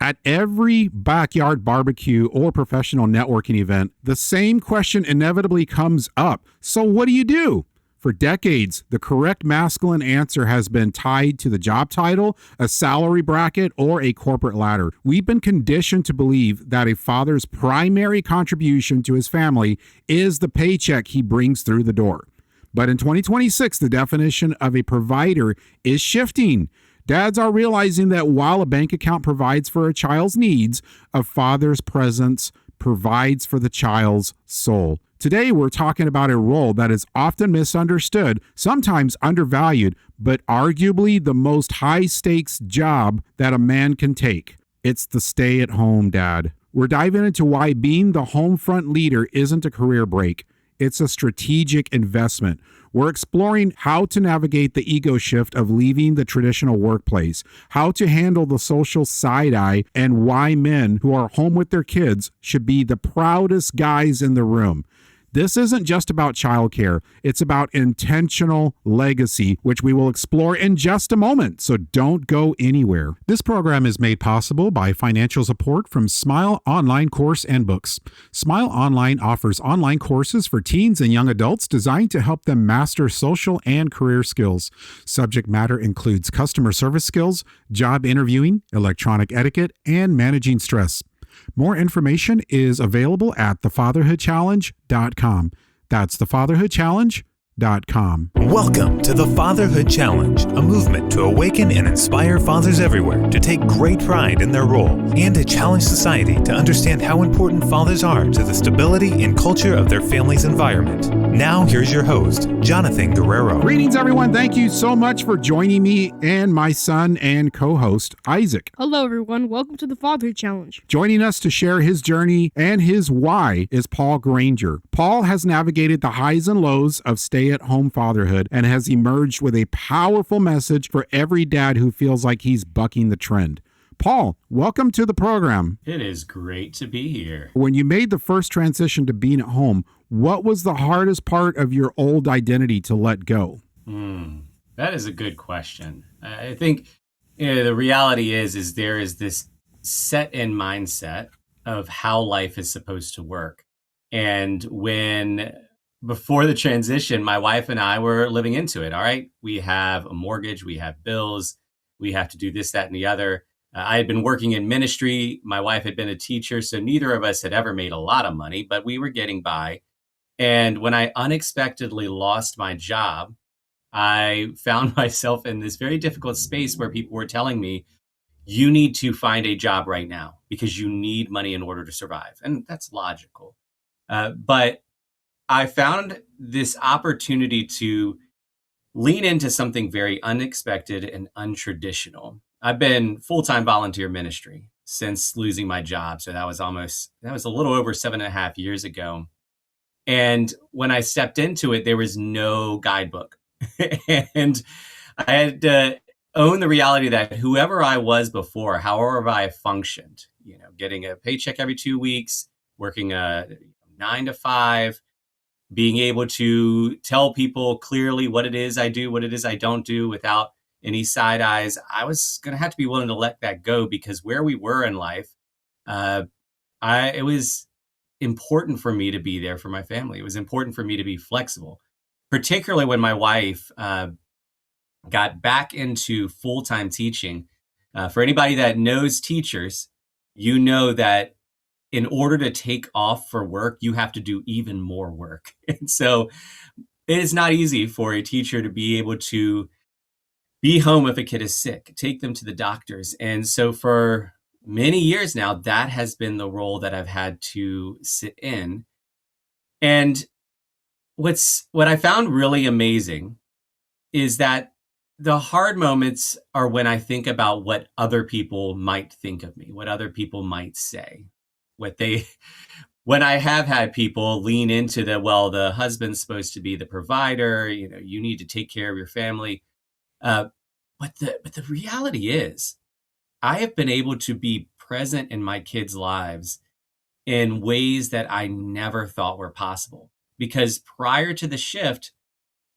At every backyard barbecue or professional networking event, the same question inevitably comes up. So what do you do? For decades, the correct masculine answer has been tied to the job title, a salary bracket, or a corporate ladder. We've been conditioned to believe that a father's primary contribution to his family is the paycheck he brings through the door. But in 2026, the definition of a provider is shifting. Dads are realizing that while a bank account provides for a child's needs, a father's presence provides for the child's soul. Today, we're talking about a role that is often misunderstood, sometimes undervalued, but arguably the most high-stakes job that a man can take. It's the stay-at-home dad. We're diving into why being the home front leader isn't a career break. It's a strategic investment. We're exploring how to navigate the ego shift of leaving the traditional workplace, how to handle the social side eye, and why men who are home with their kids should be the proudest guys in the room. This isn't just about childcare. It's about intentional legacy, which we will explore in just a moment. So don't go anywhere. This program is made possible by financial support from Smile Online Course and Books. Smile Online offers online courses for teens and young adults designed to help them master social and career skills. Subject matter includes customer service skills, job interviewing, electronic etiquette, and managing stress. More information is available at thefatherhoodchallenge.com. That's thefatherhoodchallenge.com. Welcome to the Fatherhood Challenge, a movement to awaken and inspire fathers everywhere to take great pride in their role and to challenge society to understand how important fathers are to the stability and culture of their family's environment. Now, here's your host, Jonathan Guerrero. Greetings, everyone. Thank you so much for joining me and my son and co-host, Isaac. Hello, everyone. Welcome to the Fatherhood Challenge. Joining us to share his journey and his why is Paul Granger. Paul has navigated the highs and lows of stay-at-home fatherhood and has emerged with a powerful message for every dad who feels like he's bucking the trend. Paul, welcome to the program. It is great to be here. When you made the first transition to being at home, what was the hardest part of your old identity to let go? That is a good question. I think the reality is there is this set in mindset of how life is supposed to work. And before the transition, my wife and I were living into it. All right, we have a mortgage, we have bills, we have to do this, that, and the other. I had been working in ministry. My wife had been a teacher, so neither of us had ever made a lot of money, but we were getting by. And when I unexpectedly lost my job, I found myself in this very difficult space where people were telling me, you need to find a job right now because you need money in order to survive. And that's logical. But I found this opportunity to lean into something very unexpected and untraditional. I've been full-time volunteer ministry since losing my job. So that was a little over 7.5 years ago. And when I stepped into it, there was no guidebook. And I had to own the reality that whoever I was before, however I functioned, getting a paycheck every 2 weeks, working a 9 to 5, being able to tell people clearly what it is I do, what it is I don't do without any side eyes, I was going to have to be willing to let that go because where we were in life, it was important for me to be there for my family. It was important for me to be flexible, particularly when my wife got back into full-time teaching. For anybody that knows teachers, you know that in order to take off for work, you have to do even more work. And so it is not easy for a teacher to be able to be home if a kid is sick, take them to the doctors. And so for many years now, that has been the role that I've had to sit in. And what I found really amazing is that the hard moments are when I think about what other people might think of me, what other people might say, when I have had people lean into the husband's supposed to be the provider, you need to take care of your family. But the reality is, I have been able to be present in my kids' lives in ways that I never thought were possible. Because prior to the shift,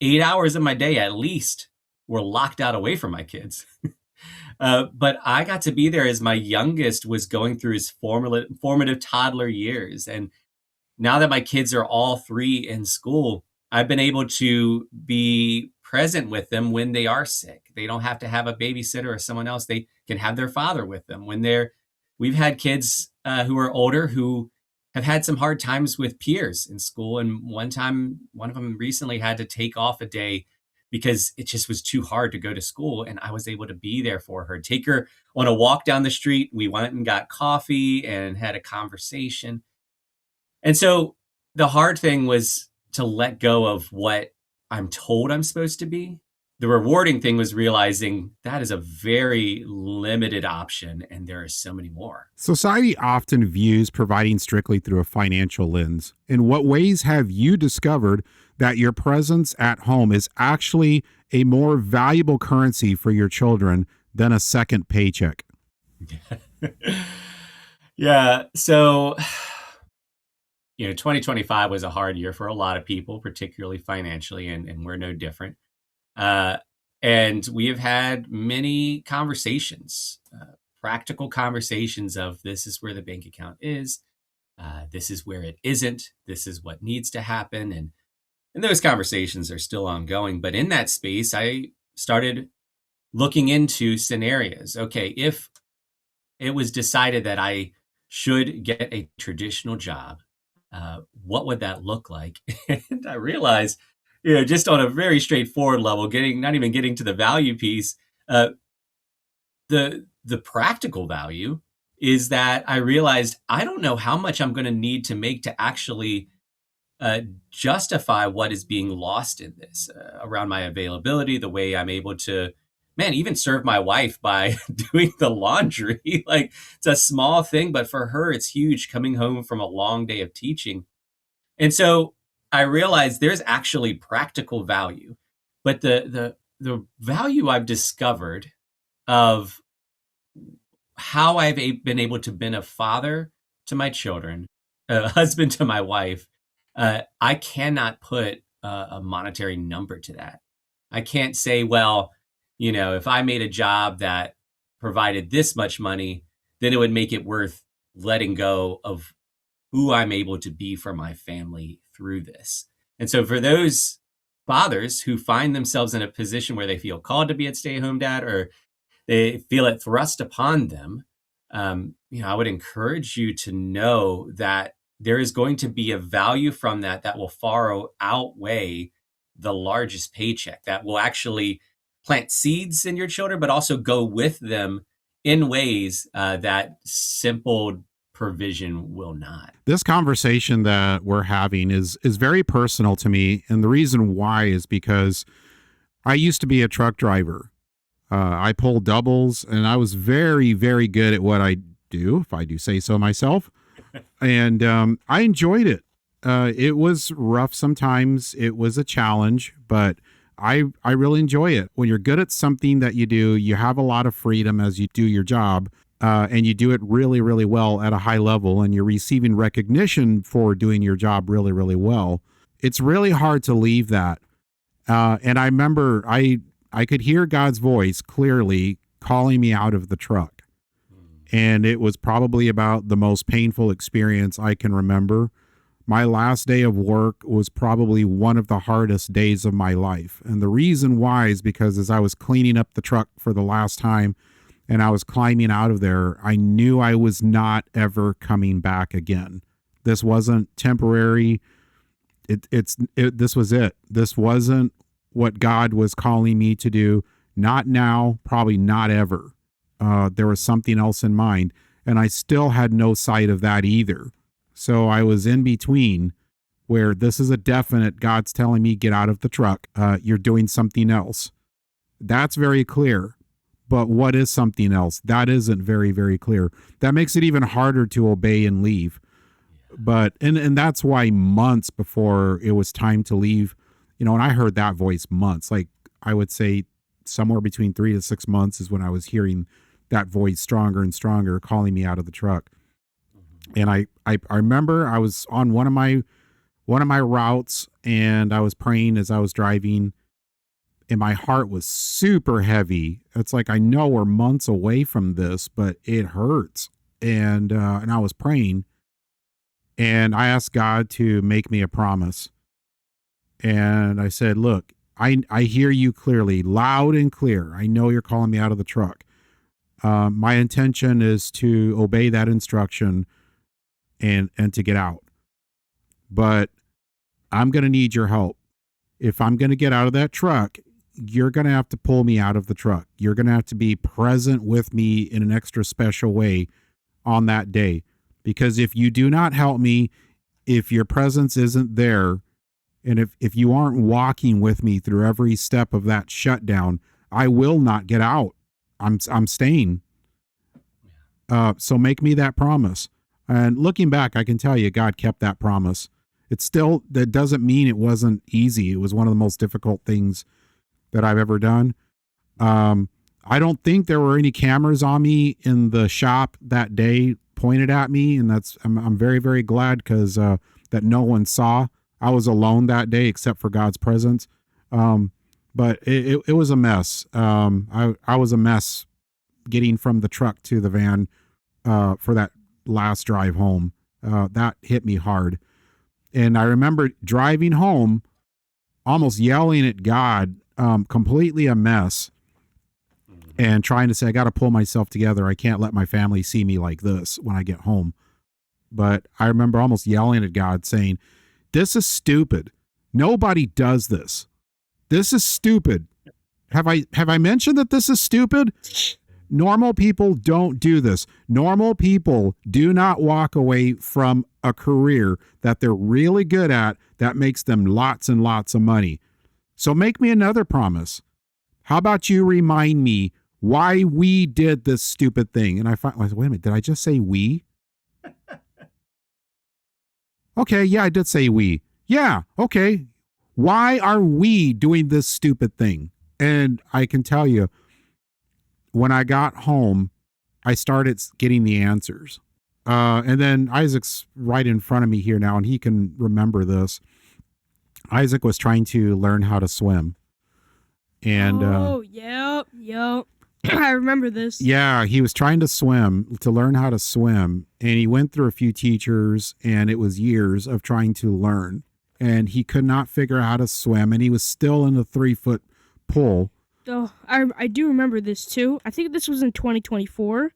8 hours of my day at least were locked out away from my kids. But I got to be there as my youngest was going through his formative toddler years. And now that my kids are all three in school, I've been able to be present with them when they are sick. They don't have to have a babysitter or someone else. They can have their father with them when we've had kids who are older who have had some hard times with peers in school. And one time, one of them recently had to take off a day because it just was too hard to go to school. And I was able to be there for her, take her on a walk down the street. We went and got coffee and had a conversation. And so the hard thing was to let go of what I'm told I'm supposed to be. The rewarding thing was realizing that is a very limited option and there are so many more. Society often views providing strictly through a financial lens. In what ways have you discovered that your presence at home is actually a more valuable currency for your children than a second paycheck? Yeah. So, 2025 was a hard year for a lot of people, particularly financially, and we're no different. Uh, and we have had many conversations, practical conversations of this is where the bank account is, this is where it isn't, this is what needs to happen, and those conversations are still ongoing. But in that space, I started looking into scenarios. Okay, if it was decided that I should get a traditional job, what would that look like? And I realized, just on a very straightforward level, not even getting to the value piece, uh, the practical value is that I realized I don't know how much I'm going to need to make to actually justify what is being lost in this around my availability, the way I'm able to, man, even serve my wife by doing the laundry. Like it's a small thing, but for her, it's huge coming home from a long day of teaching. And so I realized there's actually practical value, but the value I've discovered of how been able to been a father to my children, a husband to my wife, I cannot put a monetary number to that. I can't say, well, if I made a job that provided this much money, then it would make it worth letting go of who I'm able to be for my family through this. And so for those fathers who find themselves in a position where they feel called to be a stay-at-home dad or they feel it thrust upon them, I would encourage you to know that there is going to be a value from that will far outweigh the largest paycheck, that will actually plant seeds in your children, but also go with them in ways that simple provision will not. This conversation that we're having is very personal to me. And the reason why is because I used to be a truck driver. I pulled doubles and I was very, very good at what I do, if I do say so myself. And I enjoyed it. It was rough sometimes. It was a challenge, but I really enjoy it. When you're good at something that you do, you have a lot of freedom as you do your job. And you do it really, really well at a high level, and you're receiving recognition for doing your job really, really well. It's really hard to leave that. And I remember I could hear God's voice clearly calling me out of the truck. And it was probably about the most painful experience I can remember. My last day of work was probably one of the hardest days of my life. And the reason why is because as I was cleaning up the truck for the last time, and I was climbing out of there, I knew I was not ever coming back again. This wasn't temporary. This was it. This wasn't what God was calling me to do. Not now, probably not ever. There was something else in mind, and I still had no sight of that either. So I was in between where this is a definite, God's telling me, get out of the truck. You're doing something else. That's very clear. But what is something else? That isn't very, very clear. That makes it even harder to obey and leave. But, and that's why months before it was time to leave, and I heard that voice months, like I would say somewhere between 3 to 6 months is when I was hearing that voice stronger and stronger calling me out of the truck. And I remember I was on one of my routes and I was praying as I was driving. and my heart was super heavy. It's like, I know we're months away from this, but it hurts. And I was praying, and I asked God to make me a promise. And I said, look, I hear you clearly, loud and clear. I know you're calling me out of the truck. My intention is to obey that instruction and to get out. But I'm going to need your help. If I'm going to get out of that truck, you're going to have to pull me out of the truck. You're going to have to be present with me in an extra special way on that day. Because if you do not help me, if your presence isn't there, and if you aren't walking with me through every step of that shutdown, I will not get out. I'm staying. So make me that promise. And looking back, I can tell you, God kept that promise. That doesn't mean it wasn't easy. It was one of the most difficult things that I've ever done. I don't think there were any cameras on me in the shop that day pointed at me. And I'm very, very glad because that no one saw. I was alone that day except for God's presence. But it was a mess. I was a mess getting from the truck to the van for that last drive home. That hit me hard. And I remember driving home, almost yelling at God, completely a mess, and trying to say, I got to pull myself together. I can't let my family see me like this when I get home. But I remember almost yelling at God saying, this is stupid. Nobody does this. This is stupid. Have I mentioned that this is stupid? Normal people don't do this. Normal people do not walk away from a career that they're really good at that makes them lots and lots of money. So make me another promise. How about you remind me why we did this stupid thing? And I said, wait a minute, did I just say we? Okay, yeah, I did say we. Yeah, okay. Why are we doing this stupid thing? And I can tell you, when I got home, I started getting the answers. And then Isaac's right in front of me here now, and he can remember this. Isaac was trying to learn how to swim. And yep. I remember this. Yeah, he was trying to learn how to swim, and he went through a few teachers, and it was years of trying to learn. And he could not figure out how to swim, and he was still in the 3-foot pool. Oh, I do remember this too. I think this was in 2024.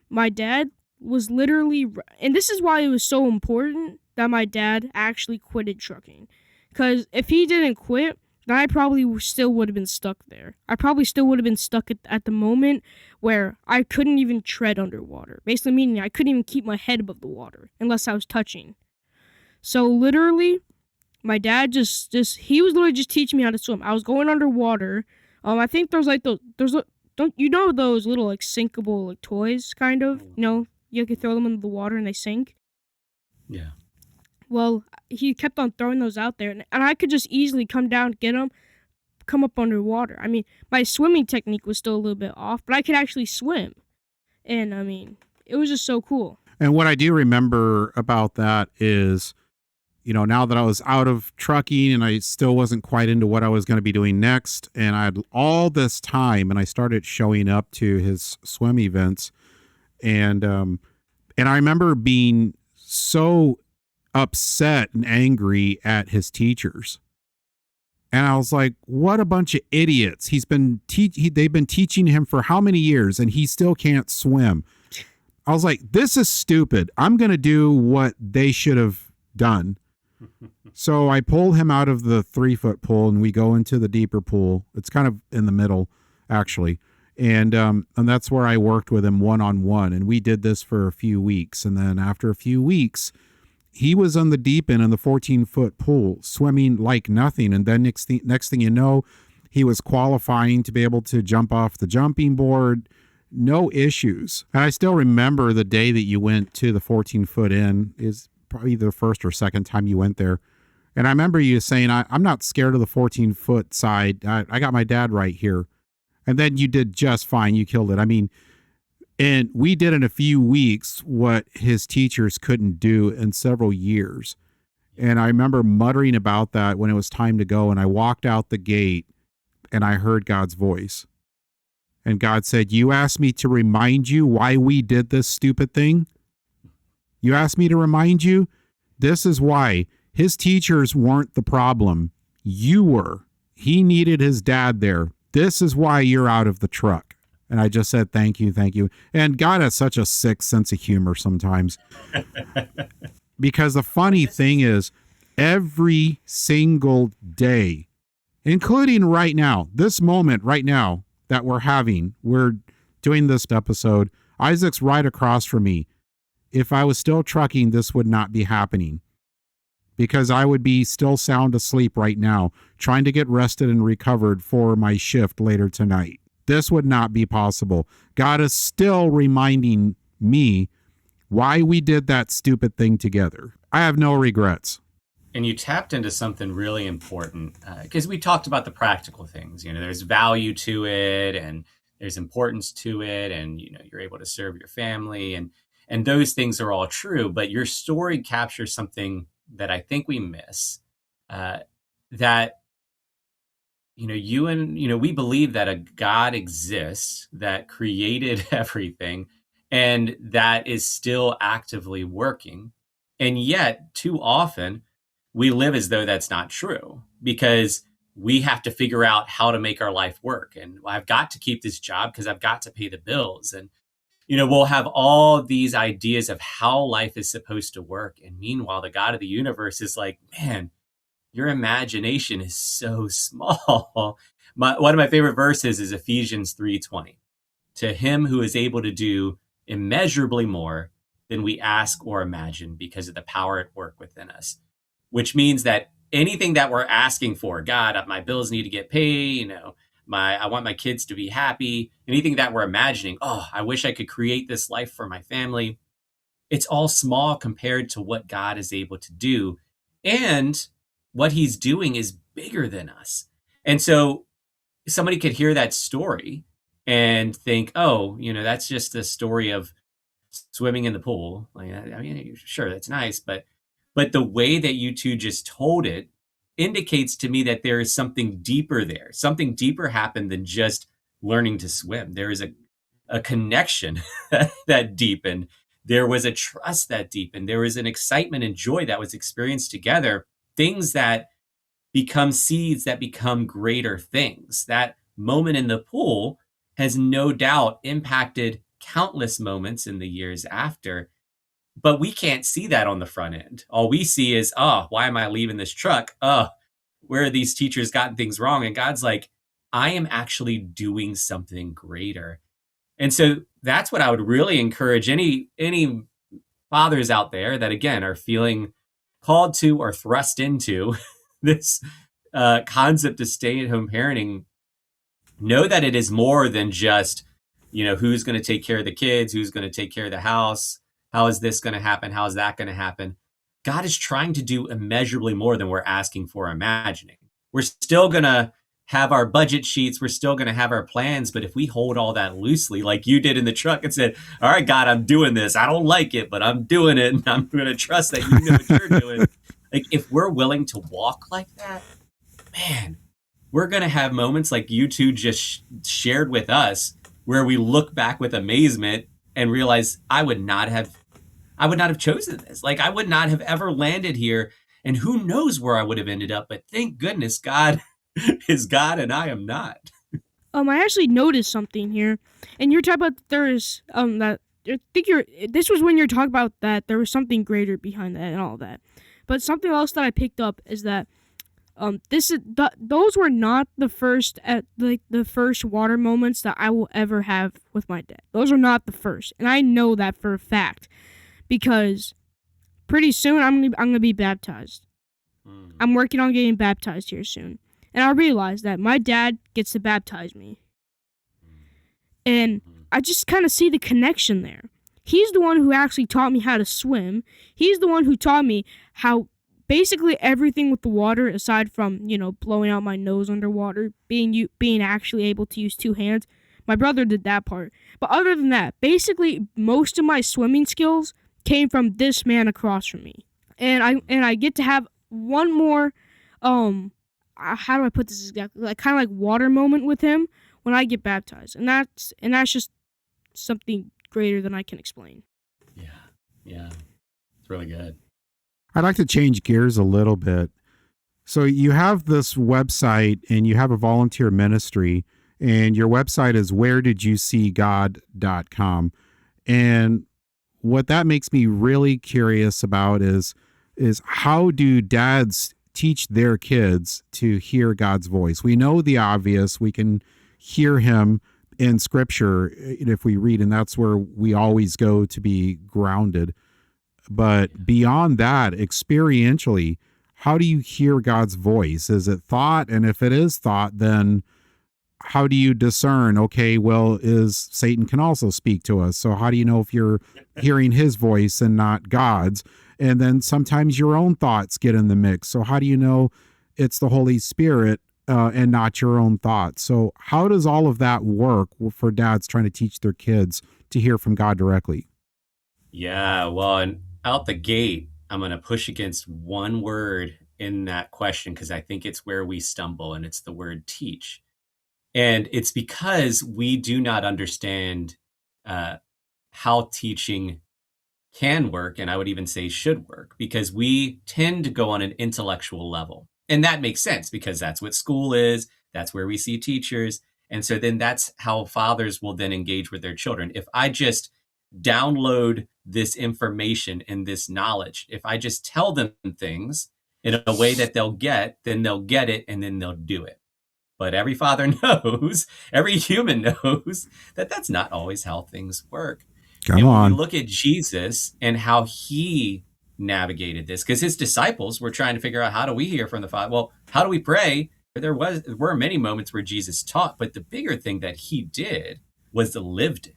My dad was literally, and this is why it was so important that my dad actually quitted trucking. Because if he didn't quit, then I probably still would have been stuck there. I probably still would have been stuck at the moment where I couldn't even tread underwater. Basically meaning I couldn't even keep my head above the water unless I was touching. So literally, my dad he was literally just teaching me how to swim. I was going underwater. I think there's don't you know those little like sinkable like toys kind of? You know, you can throw them into the water and they sink. Yeah. Well, he kept on throwing those out there, and I could just easily come down, get them, come up underwater. I mean, my swimming technique was still a little bit off, but I could actually swim. And I mean, it was just so cool. And what I do remember about that is, now that I was out of trucking and I still wasn't quite into what I was going to be doing next, and I had all this time, and I started showing up to his swim events, and I remember being so upset and angry at his teachers. And I was like, what a bunch of idiots. They've been teaching him for how many years and he still can't swim. I was like, this is stupid. I'm going to do what they should have done. So I pull him out of the 3-foot pool and we go into the deeper pool. It's kind of in the middle, actually. And that's where I worked with him one-on-one. And we did this for a few weeks. And then after a few weeks, he was on the deep end in the 14-foot pool, swimming like nothing. And then next thing you know, he was qualifying to be able to jump off the jumping board. No issues. And I still remember the day that you went to the 14-foot in is probably the first or second time you went there. And I remember you saying, I'm not scared of the 14-foot side. I got my dad right here. And then you did just fine. You killed it. I mean, and we did in a few weeks what his teachers couldn't do in several years. And I remember muttering about that when it was time to go. And I walked out the gate and I heard God's voice. And God said, you asked me to remind you why we did this stupid thing? You asked me to remind you? This is why. His teachers weren't the problem. You were. He needed his dad there. This is why you're out of the truck. And I just said, thank you, thank you. And God has such a sick sense of humor sometimes. Because the funny thing is, every single day, including right now, this moment right now that we're doing this episode, Isaac's right across from me. If I was still trucking, this would not be happening. Because I would be still sound asleep right now, trying to get rested and recovered for my shift later tonight. This would not be possible. God is still reminding me why we did that stupid thing together. I have no regrets. And you tapped into something really important because we talked about the practical things. You know, there's value to it and there's importance to it. And, you know, you're able to serve your family and those things are all true. But your story captures something that I think we miss, that, we believe that a God exists that created everything and that is still actively working. And yet, too often, we live as though that's not true because we have to figure out how to make our life work. And I've got to keep this job because I've got to pay the bills. And, we'll have all these ideas of how life is supposed to work. And meanwhile, the God of the universe is like, man, your imagination is so small. One of my favorite verses is Ephesians 3:20. To him who is able to do immeasurably more than we ask or imagine because of the power at work within us. Which means that anything that we're asking for, God, my bills need to get paid, I want my kids to be happy, anything that we're imagining, I wish I could create this life for my family. It's all small compared to what God is able to do. And what he's doing is bigger than us. And so somebody could hear that story and think, that's just the story of swimming in the pool. Like, I mean, sure, that's nice, but the way that you two just told it indicates to me that there is something deeper there. Something deeper happened than just learning to swim. There is a connection that deepened. There was a trust that deepened. There was an excitement and joy that was experienced together. Things that become seeds that become greater things. That moment in the pool has no doubt impacted countless moments in the years after. But we can't see that on the front end. All we see is, why am I leaving this truck? Where are these teachers gotten things wrong? And God's like, I am actually doing something greater. And so that's what I would really encourage any fathers out there that, again, are feeling called to or thrust into this concept of stay-at-home parenting. Know that it is more than just, who's going to take care of the kids, who's going to take care of the house. How is this going to happen? How is that going to happen? God is trying to do immeasurably more than we're asking for or imagining. We're still going to have our budget sheets. We're still going to have our plans. But if we hold all that loosely, like you did in the truck and said, all right, God, I'm doing this. I don't like it, but I'm doing it. And I'm going to trust that you know what you're doing. Like, if we're willing to walk like that, man, we're going to have moments like you two just shared with us where we look back with amazement and realize I would not have chosen this. Like, I would not have ever landed here, and who knows where I would have ended up. But thank goodness God is God and I am not. I actually noticed something here, and you're talking about this was when you're talking about that there was something greater behind that and all that. But something else that I picked up is that those were not the first water moments that I will ever have with my dad. Those are not the first, and I know that for a fact because pretty soon I'm gonna be baptized. I'm working on getting baptized here soon, and I realized that my dad gets to baptize me, and I just kind of see the connection there. He's the one who actually taught me how to swim. He's the one who taught me how basically everything with the water, aside from, blowing out my nose underwater, being actually able to use two hands. My brother did that part. But other than that, basically most of my swimming skills came from this man across from me. And I get to have one more how do I put this exactly? Like kind of like water moment with him when I get baptized, and that's just something greater than I can explain. Yeah. Yeah. It's really good. I'd like to change gears a little bit. So you have this website and you have a volunteer ministry, and your website is wheredidyousee.god.com. And what that makes me really curious about is how do dads teach their kids to hear God's voice? We know the obvious. We can hear him in scripture if we read, and that's where we always go to be grounded. But beyond that, experientially, how do you hear God's voice? Is it thought? And if it is thought, then how do you discern, okay, well, is Satan can also speak to us. So how do you know if you're hearing his voice and not God's? And then sometimes your own thoughts get in the mix. So how do you know it's the Holy Spirit and not your own thoughts? So how does all of that work for dads trying to teach their kids to hear from God directly? Yeah, well, and out the gate, I'm going to push against one word in that question because I think it's where we stumble, and it's the word teach. And it's because we do not understand how teaching can work, and I would even say should work, because we tend to go on an intellectual level. And that makes sense because that's what school is, that's where we see teachers. And so then that's how fathers will then engage with their children. If I just download this information and this knowledge, if I just tell them things in a way that they'll get, then they'll get it and then they'll do it. But every father knows, every human knows that that's not always how things work. Come and when on. we look at Jesus and how he navigated this, because his disciples were trying to figure out, how do we hear from the Father? Well, how do we pray? There were many moments where Jesus taught, but the bigger thing that he did was lived it,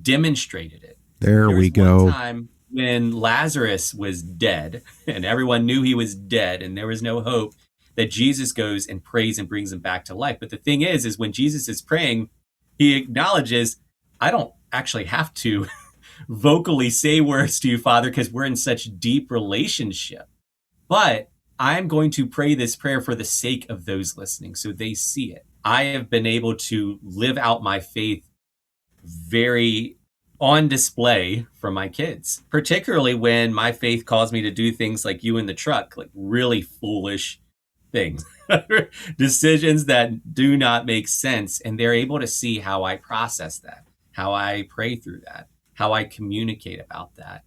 demonstrated it. There we go. One time when Lazarus was dead and everyone knew he was dead and there was no hope, that Jesus goes and prays and brings him back to life. But the thing is when Jesus is praying, he acknowledges, I don't actually have to vocally say words to you, Father, because we're in such deep relationship. But I'm going to pray this prayer for the sake of those listening so they see it. I have been able to live out my faith very on display for my kids, particularly when my faith calls me to do things like you in the truck, like really foolish things, decisions that do not make sense. And they're able to see how I process that, how I pray through that, how I communicate about that.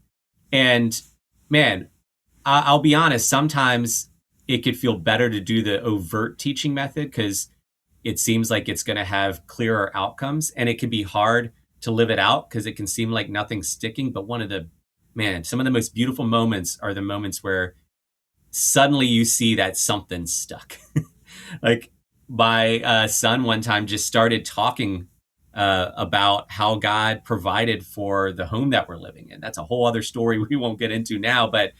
And man, I'll be honest, sometimes it could feel better to do the overt teaching method because it seems like it's going to have clearer outcomes, and it can be hard to live it out because it can seem like nothing's sticking. But some of the most beautiful moments are the moments where suddenly you see that something stuck. Like my son one time just started talking about how God provided for the home that we're living in. That's a whole other story we won't get into now, but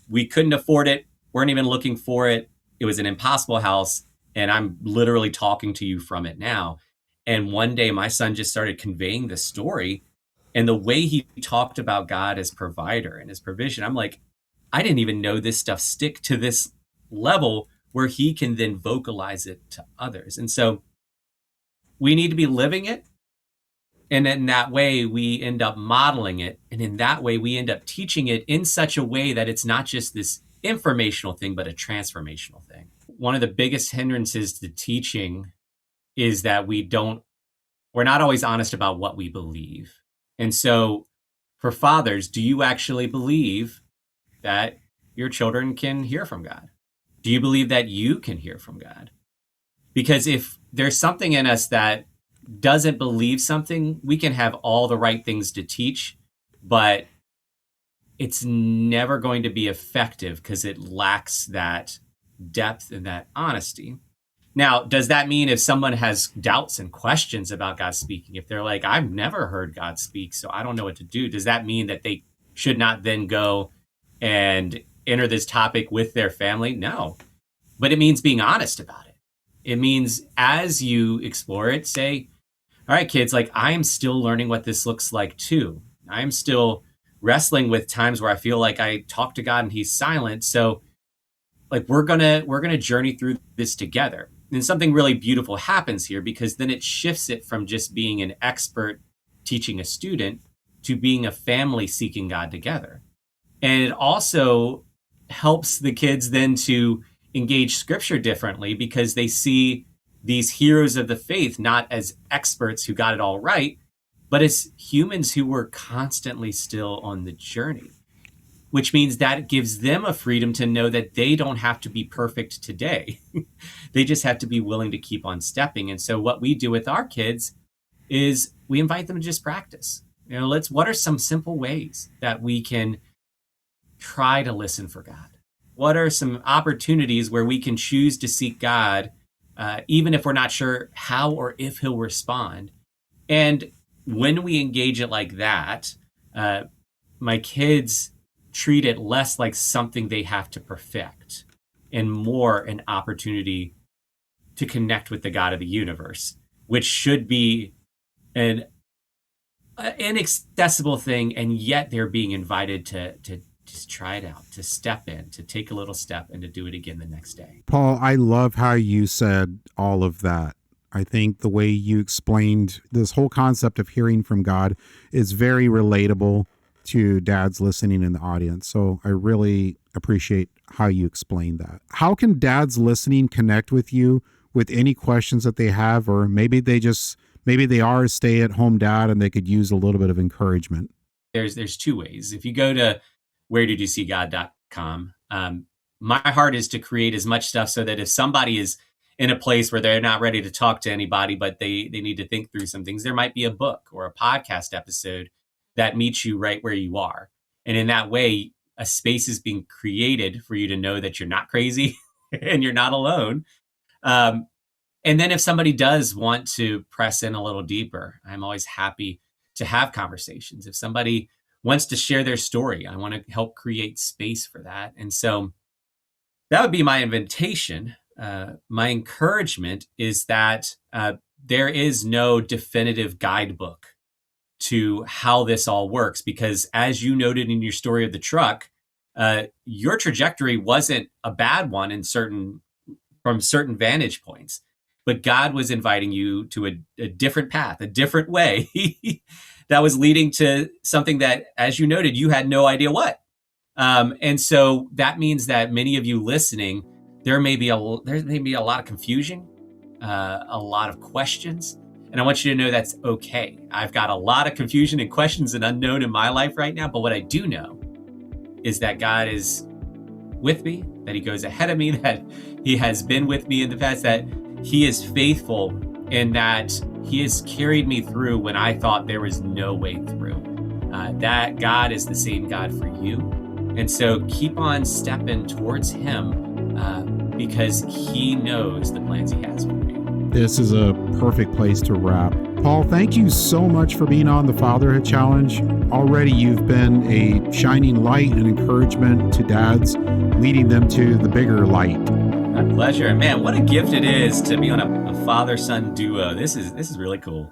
we couldn't afford it, weren't even looking for it. It was an impossible house, and I'm literally talking to you from it now. And one day my son just started conveying the story, and the way he talked about God as provider and his provision, I'm like, I didn't even know this stuff stick to this level where he can then vocalize it to others. And so we need to be living it. And in that way, we end up modeling it. And in that way, we end up teaching it in such a way that it's not just this informational thing, but a transformational thing. One of the biggest hindrances to teaching is that we're not always honest about what we believe. And so for fathers, do you actually believe that your children can hear from God? Do you believe that you can hear from God? Because if there's something in us that doesn't believe something, we can have all the right things to teach, but it's never going to be effective because it lacks that depth and that honesty. Now, does that mean if someone has doubts and questions about God speaking, if they're like, I've never heard God speak, so I don't know what to do, does that mean that they should not then go and enter this topic with their family? No, but it means being honest about it. It means as you explore it, say, all right, kids, like I am still learning what this looks like too. I'm still wrestling with times where I feel like I talk to God and he's silent. So like we're gonna journey through this together. And something really beautiful happens here, because then it shifts it from just being an expert teaching a student to being a family seeking God together. And it also helps the kids then to engage scripture differently, because they see these heroes of the faith not as experts who got it all right, but as humans who were constantly still on the journey, which means that it gives them a freedom to know that they don't have to be perfect today. They just have to be willing to keep on stepping. And so what we do with our kids is we invite them to just practice. What are some simple ways that we can try to listen for God? What are some opportunities where we can choose to seek God, even if we're not sure how or if he'll respond? And when we engage it like that, my kids treat it less like something they have to perfect and more an opportunity to connect with the God of the universe, which should be an inaccessible thing. And yet they're being invited to just try it out, to step in, to take a little step and to do it again the next day. Paul, I love how you said all of that. I think the way you explained this whole concept of hearing from God is very relatable to dads listening in the audience. So I really appreciate how you explained that. How can dads listening connect with you with any questions that they have, or maybe they are a stay-at-home dad and they could use a little bit of encouragement? There's two ways. If you go to wheredidyousee.god.com, my heart is to create as much stuff so that if somebody is in a place where they're not ready to talk to anybody, but they need to think through some things, there might be a book or a podcast episode that meets you right where you are. And in that way, a space is being created for you to know that you're not crazy and you're not alone. And then if somebody does want to press in a little deeper, I'm always happy to have conversations. If somebody wants to share their story, I want to help create space for that. And so that would be my invitation. My encouragement is that there is no definitive guidebook to how this all works, because as you noted in your story of the truck, your trajectory wasn't a bad one from certain vantage points, but God was inviting you to a different path, a different way that was leading to something that, as you noted, you had no idea what. And so that means that many of you listening, there may be a lot of confusion, a lot of questions. And I want you to know that's okay. I've got a lot of confusion and questions and unknown in my life right now. But what I do know is that God is with me, that he goes ahead of me, that he has been with me in the past, that he is faithful, and that he has carried me through when I thought there was no way through. That God is the same God for you. And so keep on stepping towards him because he knows the plans he has for you. This is a perfect place to wrap. Paul, thank you so much for being on the Fatherhood Challenge. Already you've been a shining light and encouragement to dads, leading them to the bigger light. My pleasure. And man, what a gift it is to be on a father-son duo. This is really cool.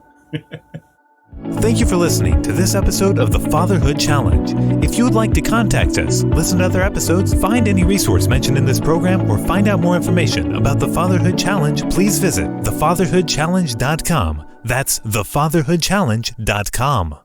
Thank you for listening to this episode of the Fatherhood Challenge. If you would like to contact us, listen to other episodes, find any resource mentioned in this program, or find out more information about the Fatherhood Challenge, please visit thefatherhoodchallenge.com. That's thefatherhoodchallenge.com.